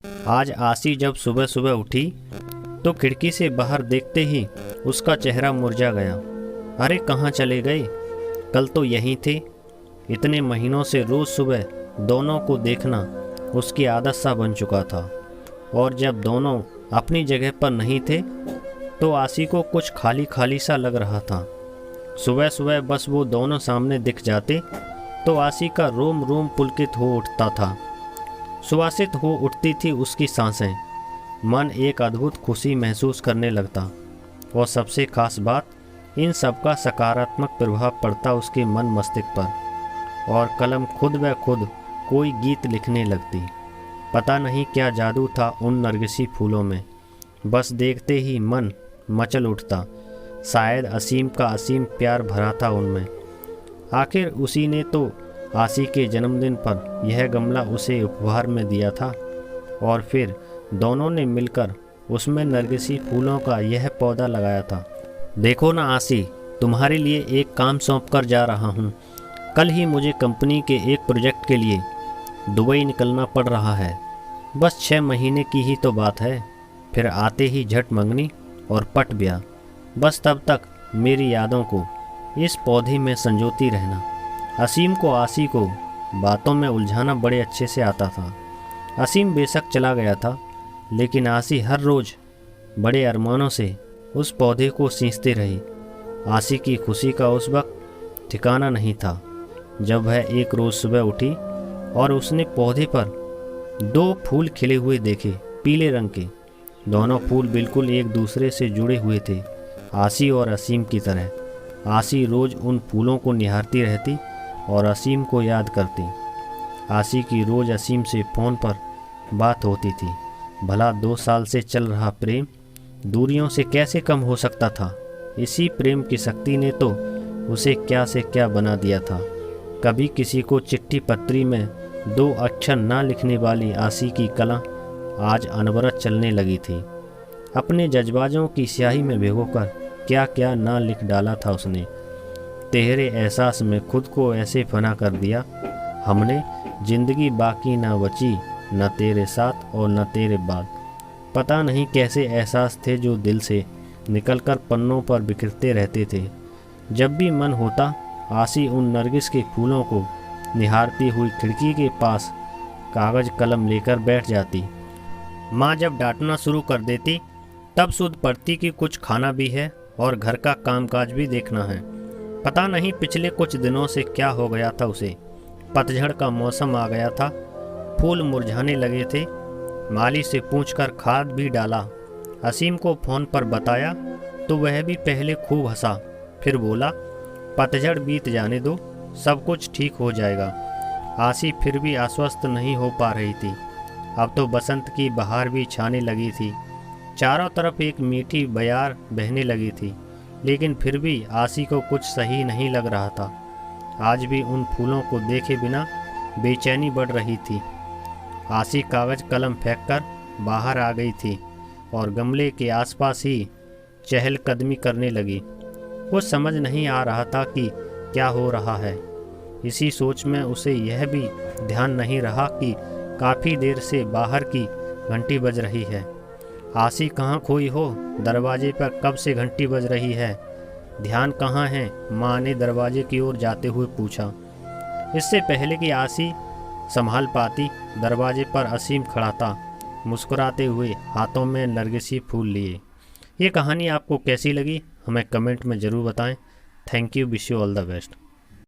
आज आसी जब सुबह सुबह उठी तो खिड़की से बाहर देखते ही उसका चेहरा मुरझा गया। अरे कहाँ चले गए? कल तो यहीं थे। इतने महीनों से रोज़ सुबह दोनों को देखना उसकी आदत सा बन चुका था, और जब दोनों अपनी जगह पर नहीं थे तो आसी को कुछ खाली खाली सा लग रहा था। सुबह सुबह बस वो दोनों सामने दिख जाते तो आसी का रोम रोम पुलकित हो उठता था। सुवासित हो उठती थी उसकी सांसें। मन एक अद्भुत खुशी महसूस करने लगता, और सबसे खास बात, इन सब का सकारात्मक प्रभाव पड़ता उसके मन मस्तिष्क पर, और कलम खुद ब खुद कोई गीत लिखने लगती। पता नहीं क्या जादू था उन नरगिसी फूलों में, बस देखते ही मन मचल उठता। शायद असीम का असीम प्यार भरा था उनमें। आखिर उसी ने तो आसी के जन्मदिन पर यह गमला उसे उपहार में दिया था, और फिर दोनों ने मिलकर उसमें नरगिसी फूलों का यह पौधा लगाया था। देखो ना आसी, तुम्हारे लिए एक काम सौंप कर जा रहा हूँ। कल ही मुझे कंपनी के एक प्रोजेक्ट के लिए दुबई निकलना पड़ रहा है। बस 6 महीने की ही तो बात है, फिर आते ही झट मंगनी और पट ब्याह। बस तब तक मेरी यादों को इस पौधे में संजोती रहना। असीम को आसी को बातों में उलझाना बड़े अच्छे से आता था। असीम बेशक चला गया था, लेकिन आसी हर रोज़ बड़े अरमानों से उस पौधे को सींचती रही। आसी की खुशी का उस वक्त ठिकाना नहीं था जब वह एक रोज़ सुबह उठी और उसने पौधे पर 2 फूल खिले हुए देखे, पीले रंग के। दोनों फूल बिल्कुल एक दूसरे से जुड़े हुए थे, आसी और असीम की तरह। आसी रोज़ उन फूलों को निहारती रहती और असीम को याद करती। आसी की रोज़ असीम से फ़ोन पर बात होती थी। भला 2 साल से चल रहा प्रेम दूरियों से कैसे कम हो सकता था? इसी प्रेम की शक्ति ने तो उसे क्या से क्या बना दिया था। कभी किसी को चिट्ठी पत्री में 2 अक्षर ना लिखने वाली आसी की कला आज अनवरत चलने लगी थी। अपने जज्बातों की स्याही में भिगोकर क्या क्या ना लिख डाला था उसने। तेरे एहसास में खुद को ऐसे फना कर दिया हमने, जिंदगी बाकी ना बची, न तेरे साथ और न तेरे बाद। पता नहीं कैसे एहसास थे जो दिल से निकलकर पन्नों पर बिखरते रहते थे। जब भी मन होता आसी उन नरगिस के फूलों को निहारती हुई खिड़की के पास कागज़ कलम लेकर बैठ जाती। माँ जब डांटना शुरू कर देती तब सुध पड़ती कि कुछ खाना भी है और घर का कामकाज भी देखना है। पता नहीं पिछले कुछ दिनों से क्या हो गया था उसे। पतझड़ का मौसम आ गया था, फूल मुरझाने लगे थे। माली से पूछकर खाद भी डाला। असीम को फ़ोन पर बताया तो वह भी पहले खूब हंसा, फिर बोला पतझड़ बीत जाने दो, सब कुछ ठीक हो जाएगा। आसी फिर भी आश्वस्त नहीं हो पा रही थी। अब तो बसंत की बहार भी छाने लगी थी। चारों तरफ एक मीठी बयार बहने लगी थी, लेकिन फिर भी आसी को कुछ सही नहीं लग रहा था। आज भी उन फूलों को देखे बिना बेचैनी बढ़ रही थी। आसी कागज़ कलम फेंककर बाहर आ गई थी और गमले के आसपास ही चहलकदमी करने लगी। कुछ समझ नहीं आ रहा था कि क्या हो रहा है। इसी सोच में उसे यह भी ध्यान नहीं रहा कि काफ़ी देर से बाहर की घंटी बज रही है। आसी कहाँ खोई हो? दरवाजे पर कब से घंटी बज रही है? ध्यान कहाँ है? माँ ने दरवाजे की ओर जाते हुए पूछा। इससे पहले कि आसी संभाल पाती, दरवाजे पर असीम खड़ा था, मुस्कुराते हुए, हाथों में नरगिसी फूल लिए। ये कहानी आपको कैसी लगी हमें कमेंट में ज़रूर बताएं। Thank you, wish you all the best.